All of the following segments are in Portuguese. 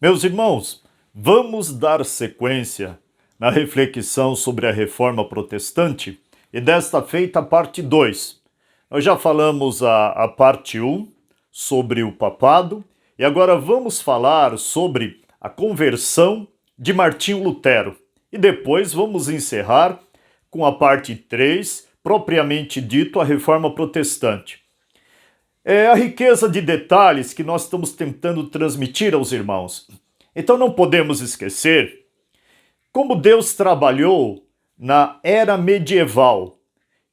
Meus irmãos, vamos dar sequência na reflexão sobre a Reforma Protestante e desta feita a parte 2. Nós já falamos a parte 1 sobre o papado e agora vamos falar sobre a conversão de Martinho Lutero. E depois vamos encerrar com a parte 3, propriamente dito, a Reforma Protestante. É a riqueza de detalhes que nós estamos tentando transmitir aos irmãos. Então não podemos esquecer como Deus trabalhou na era medieval,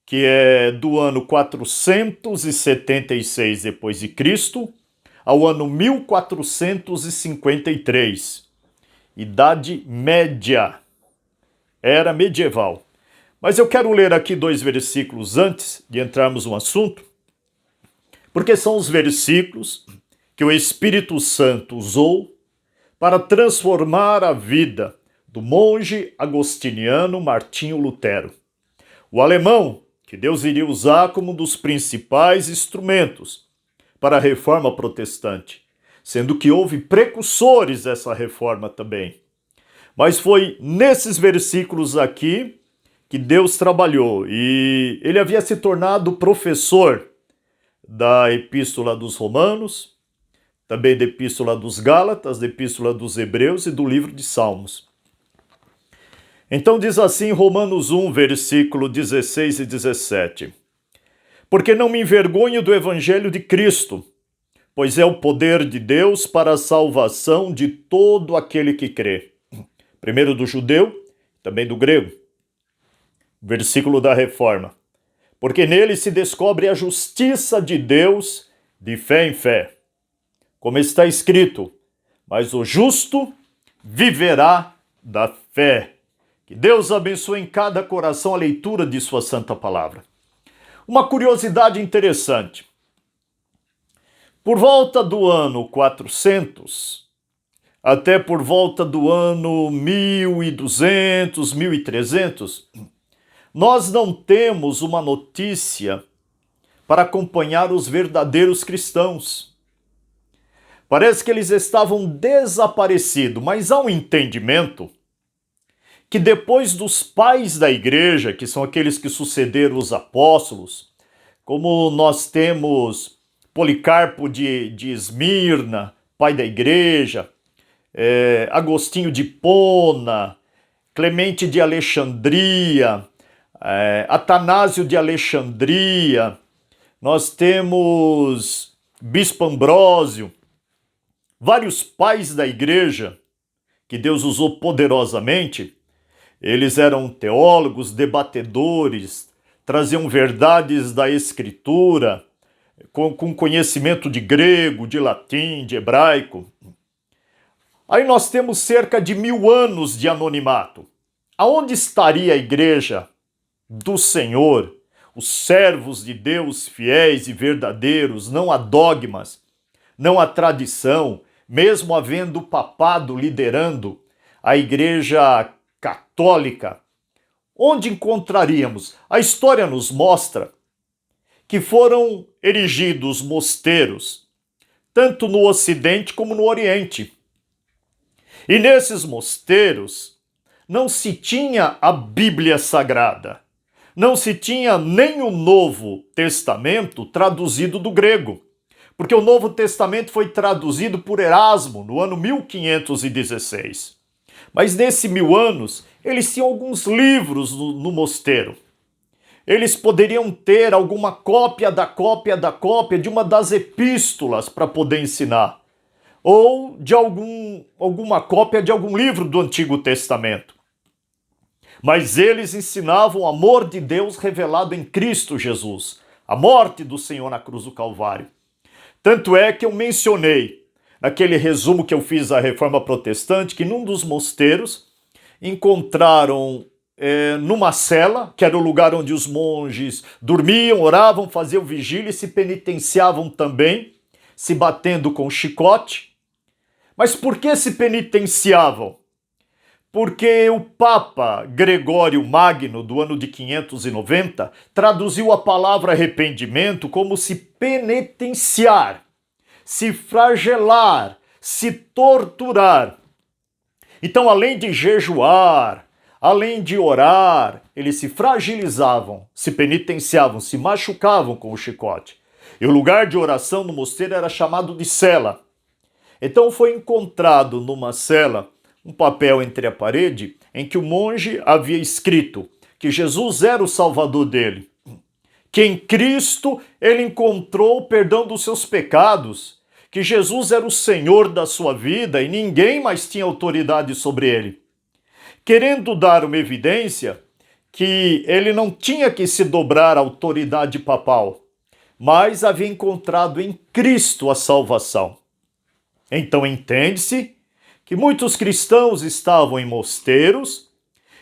que é do ano 476 depois de Cristo ao ano 1453. Idade Média, era medieval. Mas eu quero ler aqui 2 versículos antes de entrarmos no assunto, porque são os versículos que o Espírito Santo usou para transformar a vida do monge agostiniano Martinho Lutero. O alemão, que Deus iria usar como um dos principais instrumentos para a reforma protestante, sendo que houve precursores dessa reforma também. Mas foi nesses versículos aqui que Deus trabalhou, e ele havia se tornado professor da Epístola dos Romanos, também da Epístola dos Gálatas, da Epístola dos Hebreus e do livro de Salmos. Então diz assim Romanos 1, versículo 16 e 17. Porque não me envergonho do evangelho de Cristo, pois é o poder de Deus para a salvação de todo aquele que crê. Primeiro do judeu, também do grego. Versículo da Reforma. Porque nele se descobre a justiça de Deus de fé em fé. Como está escrito, mas o justo viverá da fé. Que Deus abençoe em cada coração a leitura de sua santa palavra. Uma curiosidade interessante. Por volta do ano 400, até por volta do ano 1200, 1300, nós não temos uma notícia para acompanhar os verdadeiros cristãos. Parece que eles estavam desaparecidos, mas há um entendimento que depois dos pais da igreja, que são aqueles que sucederam os apóstolos, como nós temos Policarpo de Esmirna, pai da igreja, Agostinho de Hipona, Clemente de Alexandria, Atanásio de Alexandria, nós temos Bispo Ambrósio, vários pais da igreja que Deus usou poderosamente. Eles eram teólogos, debatedores, traziam verdades da Escritura, com conhecimento de grego, de latim, de hebraico. Aí nós temos cerca de 1000 anos de anonimato. Aonde estaria a igreja do Senhor, os servos de Deus fiéis e verdadeiros? Não há dogmas, não há tradição, mesmo havendo o papado liderando a igreja católica. Onde encontraríamos? A história nos mostra que foram erigidos mosteiros, tanto no Ocidente como no Oriente. E nesses mosteiros não se tinha a Bíblia Sagrada, não se tinha nem o Novo Testamento traduzido do grego, porque o Novo Testamento foi traduzido por Erasmo no ano 1516. Mas nesse 1000 anos, eles tinham alguns livros no mosteiro. Eles poderiam ter alguma cópia de uma das epístolas para poder ensinar, ou de alguma cópia de algum livro do Antigo Testamento. Mas eles ensinavam o amor de Deus revelado em Cristo Jesus, a morte do Senhor na cruz do Calvário. Tanto é que eu mencionei, naquele resumo que eu fiz da Reforma Protestante, que num dos mosteiros encontraram numa cela, que era o lugar onde os monges dormiam, oravam, faziam vigília e se penitenciavam também, se batendo com chicote. Mas por que se penitenciavam? Porque o Papa Gregório Magno, do ano de 590, traduziu a palavra arrependimento como se penitenciar, se flagelar, se torturar. Então, além de jejuar, além de orar, eles se fragilizavam, se penitenciavam, se machucavam com o chicote. E o lugar de oração no mosteiro era chamado de cela. Então foi encontrado numa cela um papel entre a parede em que o monge havia escrito que Jesus era o salvador dele, que em Cristo ele encontrou o perdão dos seus pecados, que Jesus era o Senhor da sua vida e ninguém mais tinha autoridade sobre ele. Querendo dar uma evidência que ele não tinha que se dobrar à autoridade papal, mas havia encontrado em Cristo a salvação. Então entende-se que muitos cristãos estavam em mosteiros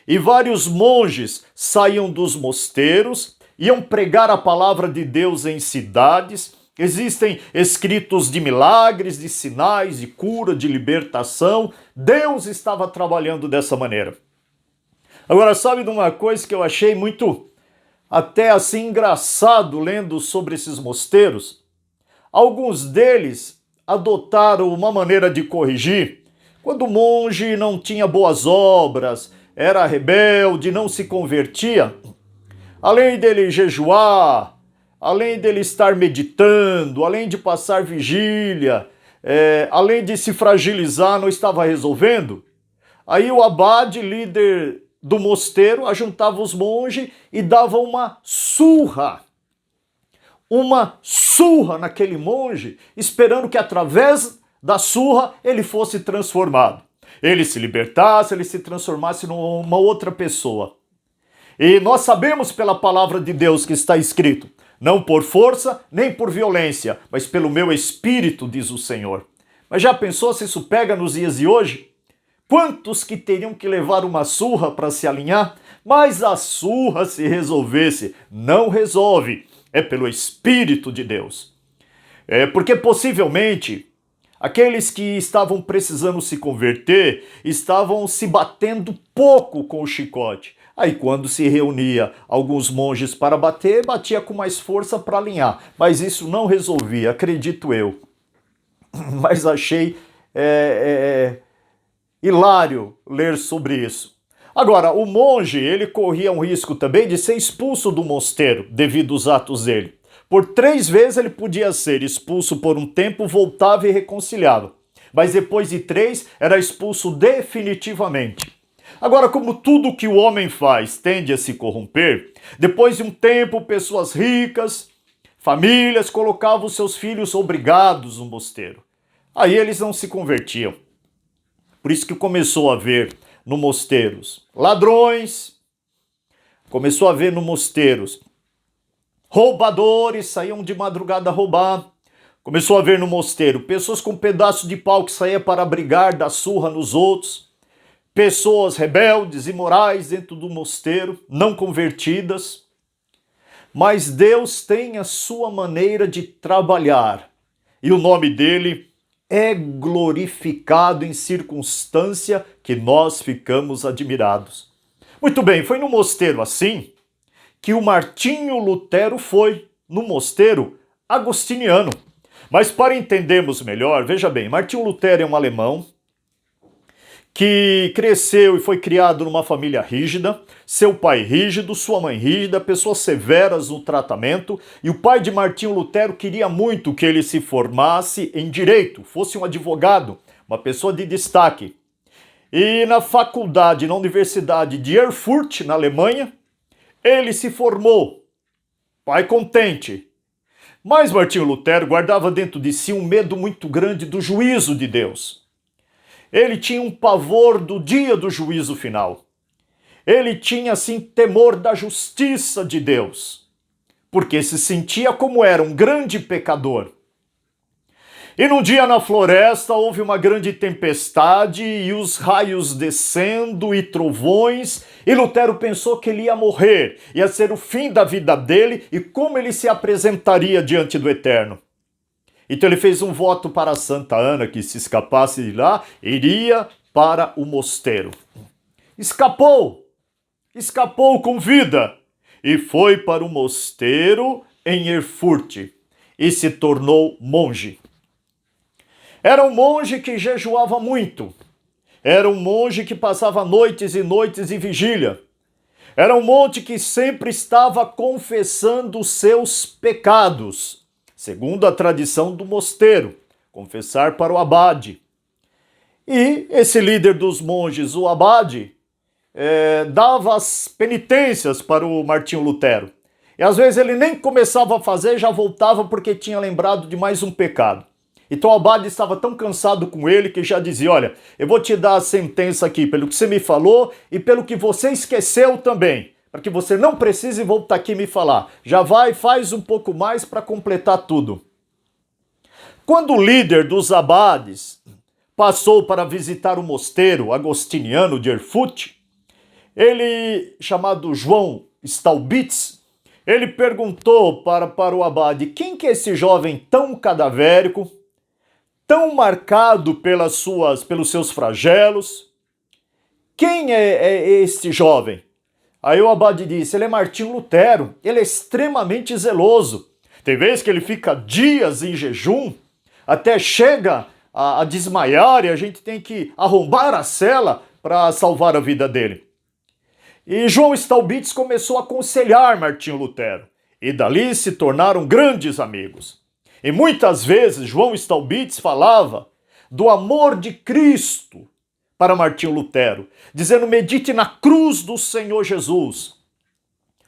e vários monges saíam dos mosteiros, iam pregar a palavra de Deus em cidades. Existem escritos de milagres, de sinais, de cura, de libertação. Deus estava trabalhando dessa maneira. Agora, sabe de uma coisa que eu achei muito, até assim, engraçado lendo sobre esses mosteiros? Alguns deles adotaram uma maneira de corrigir. Quando o monge não tinha boas obras, era rebelde, não se convertia, além dele jejuar, além dele estar meditando, além de passar vigília, além de se fragilizar, não estava resolvendo. Aí o abade, líder do mosteiro, ajuntava os monges e dava uma surra naquele monge, esperando que através da surra ele fosse transformado. Ele se libertasse, ele se transformasse numa outra pessoa. E nós sabemos pela palavra de Deus que está escrito, não por força nem por violência, mas pelo meu espírito, diz o Senhor. Mas já pensou se isso pega nos dias de hoje? Quantos que teriam que levar uma surra para se alinhar? Mas a surra, se resolvesse, não resolve. É pelo Espírito de Deus. Porque possivelmente aqueles que estavam precisando se converter estavam se batendo pouco com o chicote. Aí quando se reunia alguns monges para bater, batia com mais força para alinhar. Mas isso não resolvia, acredito eu. Mas achei hilário ler sobre isso. Agora, o monge, ele corria um risco também de ser expulso do mosteiro devido aos atos dele. Por 3 vezes ele podia ser expulso por um tempo, voltava e reconciliava. Mas depois de 3, era expulso definitivamente. Agora, como tudo que o homem faz tende a se corromper, depois de um tempo, pessoas ricas, famílias, colocavam seus filhos obrigados no mosteiro. Aí eles não se convertiam. Por isso que começou a haver no mosteiros ladrões, começou a haver no mosteiros roubadores, saíam de madrugada a roubar. Começou a haver no mosteiro pessoas com um pedaço de pau que saía para brigar, dar surra nos outros. Pessoas rebeldes, imorais dentro do mosteiro, não convertidas. Mas Deus tem a sua maneira de trabalhar. E o nome dele é glorificado em circunstância que nós ficamos admirados. Muito bem, foi no mosteiro assim que o Martinho Lutero foi, no mosteiro agostiniano. Mas para entendermos melhor, veja bem, Martinho Lutero é um alemão que cresceu e foi criado numa família rígida, seu pai rígido, sua mãe rígida, pessoas severas no tratamento, e o pai de Martinho Lutero queria muito que ele se formasse em direito, fosse um advogado, uma pessoa de destaque. E na faculdade, na Universidade de Erfurt, na Alemanha, ele se formou, pai contente. Mas Martinho Lutero guardava dentro de si um medo muito grande do juízo de Deus. Ele tinha um pavor do dia do juízo final. Ele tinha, assim, temor da justiça de Deus, porque se sentia como era um grande pecador. E num dia na floresta houve uma grande tempestade e os raios descendo e trovões, e Lutero pensou que ele ia morrer, ia ser o fim da vida dele e como ele se apresentaria diante do Eterno. Então ele fez um voto para Santa Ana que se escapasse de lá, iria para o mosteiro. Escapou com vida e foi para o mosteiro em Erfurt e se tornou monge. Era um monge que jejuava muito. Era um monge que passava noites e noites em vigília. Era um monge que sempre estava confessando os seus pecados, segundo a tradição do mosteiro, confessar para o abade. E esse líder dos monges, o abade, dava as penitências para o Martinho Lutero. E às vezes ele nem começava a fazer, já voltava porque tinha lembrado de mais um pecado. Então o abade estava tão cansado com ele que já dizia, olha, eu vou te dar a sentença aqui pelo que você me falou e pelo que você esqueceu também, para que você não precise voltar aqui me falar. Já vai, faz um pouco mais para completar tudo. Quando o líder dos abades passou para visitar o mosteiro agostiniano de Erfurt, ele, chamado João Staubitz, ele perguntou para o abade, quem que é esse jovem tão cadavérico, tão marcado pelos seus flagelos? Quem é este jovem? Aí o abade disse, ele é Martinho Lutero, ele é extremamente zeloso. Tem vezes que ele fica dias em jejum, até chega a desmaiar e a gente tem que arrombar a cela para salvar a vida dele. E João Staubitz começou a aconselhar Martinho Lutero, e dali se tornaram grandes amigos. E muitas vezes João Staubitz falava do amor de Cristo para Martinho Lutero, dizendo, medite na cruz do Senhor Jesus.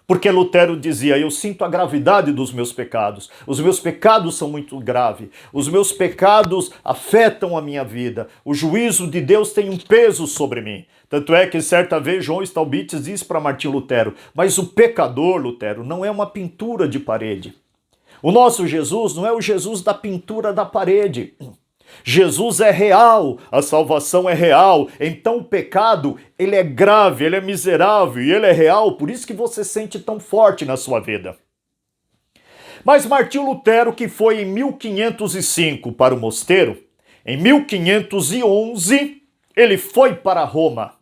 Porque Lutero dizia, eu sinto a gravidade dos meus pecados, os meus pecados são muito graves, os meus pecados afetam a minha vida, o juízo de Deus tem um peso sobre mim. Tanto é que certa vez João Staubitz disse para Martinho Lutero, mas o pecador, Lutero, não é uma pintura de parede. O nosso Jesus não é o Jesus da pintura da parede. Jesus é real, a salvação é real, então o pecado, ele é grave, ele é miserável e ele é real, por isso que você sente tão forte na sua vida. Mas Martinho Lutero, que foi em 1505 para o mosteiro, em 1511 ele foi para Roma,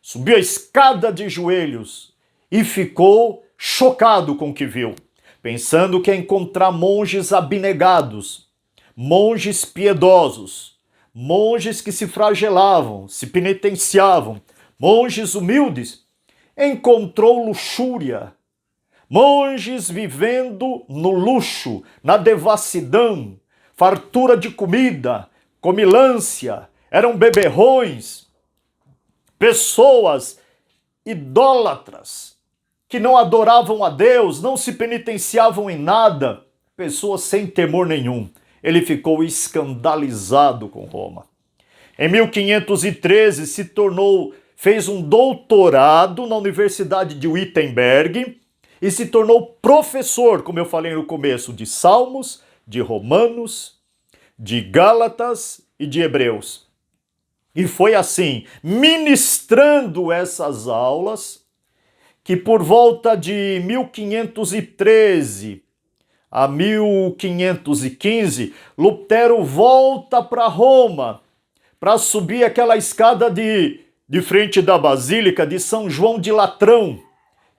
subiu a escada de joelhos e ficou chocado com o que viu, pensando que ia encontrar monges abnegados, monges piedosos, monges que se flagelavam, se penitenciavam, monges humildes. Encontrou luxúria, monges vivendo no luxo, na devassidão, fartura de comida, comilância, eram beberrões, pessoas idólatras, que não adoravam a Deus, não se penitenciavam em nada, pessoas sem temor nenhum. Ele ficou escandalizado com Roma. Em 1513 fez um doutorado na Universidade de Wittenberg e se tornou professor, como eu falei no começo, de Salmos, de Romanos, de Gálatas e de Hebreus. E foi assim, ministrando essas aulas, que por volta de 1513 a 1515, Lutero volta para Roma para subir aquela escada de frente da Basílica de São João de Latrão,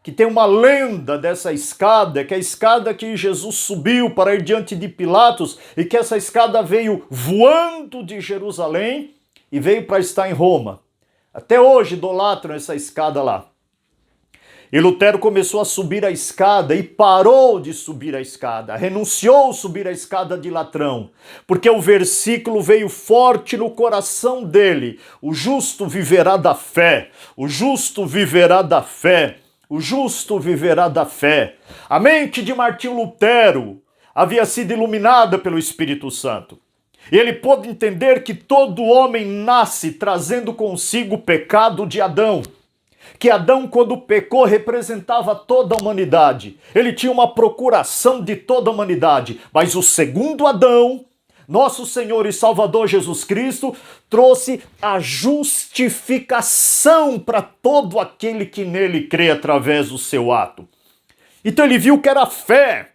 que tem uma lenda dessa escada, que é a escada que Jesus subiu para ir diante de Pilatos e que essa escada veio voando de Jerusalém e veio para estar em Roma. Até hoje idolatram essa escada lá. E Lutero começou a subir a escada e parou de subir a escada, renunciou a subir a escada de Latrão, porque o versículo veio forte no coração dele: o justo viverá da fé, o justo viverá da fé, o justo viverá da fé. A mente de Martinho Lutero havia sido iluminada pelo Espírito Santo. E ele pôde entender que todo homem nasce trazendo consigo o pecado de Adão. Que Adão, quando pecou, representava toda a humanidade. Ele tinha uma procuração de toda a humanidade. Mas o segundo Adão, nosso Senhor e Salvador Jesus Cristo, trouxe a justificação para todo aquele que nele crê através do seu ato. Então ele viu que era fé.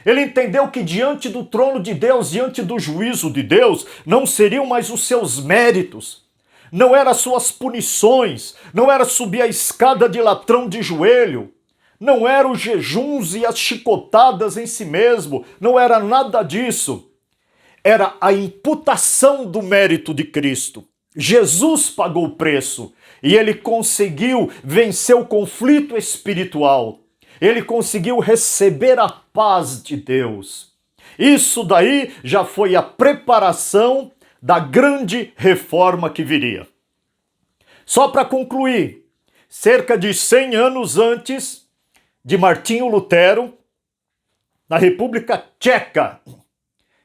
Ele entendeu que diante do trono de Deus, diante do juízo de Deus, não seriam mais os seus méritos, não eram as suas punições, não era subir a escada de Latrão de joelho, não eram os jejuns e as chicotadas em si mesmo, não era nada disso. era a imputação do mérito de Cristo. Jesus pagou o preço e ele conseguiu vencer o conflito espiritual. Ele conseguiu receber a paz de Deus. Isso daí já foi a preparação da grande reforma que viria. Só para concluir, cerca de 100 anos antes de Martinho Lutero, na República Tcheca,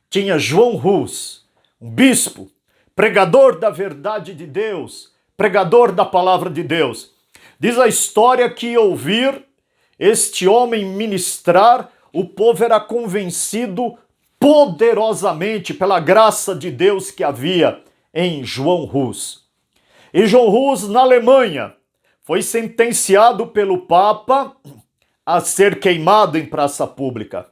tinha João Hus, um bispo, pregador da verdade de Deus, pregador da palavra de Deus. Diz a história que ouvir este homem ministrar, o povo era convencido poderosamente pela graça de Deus que havia em João Hus. E João Hus, na Alemanha, foi sentenciado pelo Papa a ser queimado em praça pública.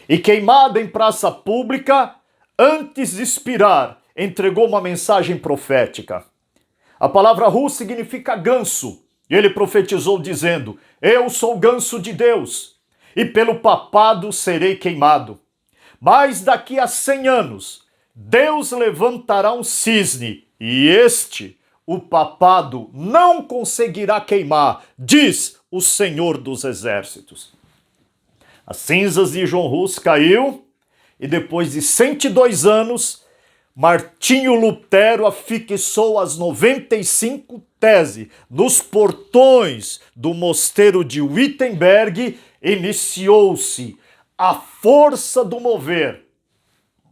E queimado em praça pública, antes de expirar, entregou uma mensagem profética. A palavra Hus significa ganso. E ele profetizou dizendo: eu sou o ganso de Deus, e pelo papado serei queimado. Mas daqui a 100 anos, Deus levantará um cisne, e este, o papado, não conseguirá queimar, diz o Senhor dos Exércitos. As cinzas de João Hus caiu, e depois de 102 anos, Martinho Lutero afixou as 95 teses nos portões do mosteiro de Wittenberg. Iniciou-se a força do mover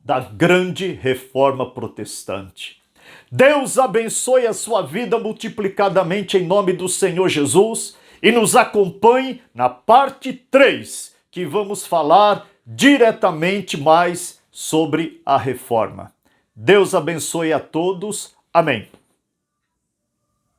da grande reforma protestante. Deus abençoe a sua vida multiplicadamente em nome do Senhor Jesus e nos acompanhe na parte 3, que vamos falar diretamente mais sobre a reforma. Deus abençoe a todos. Amém.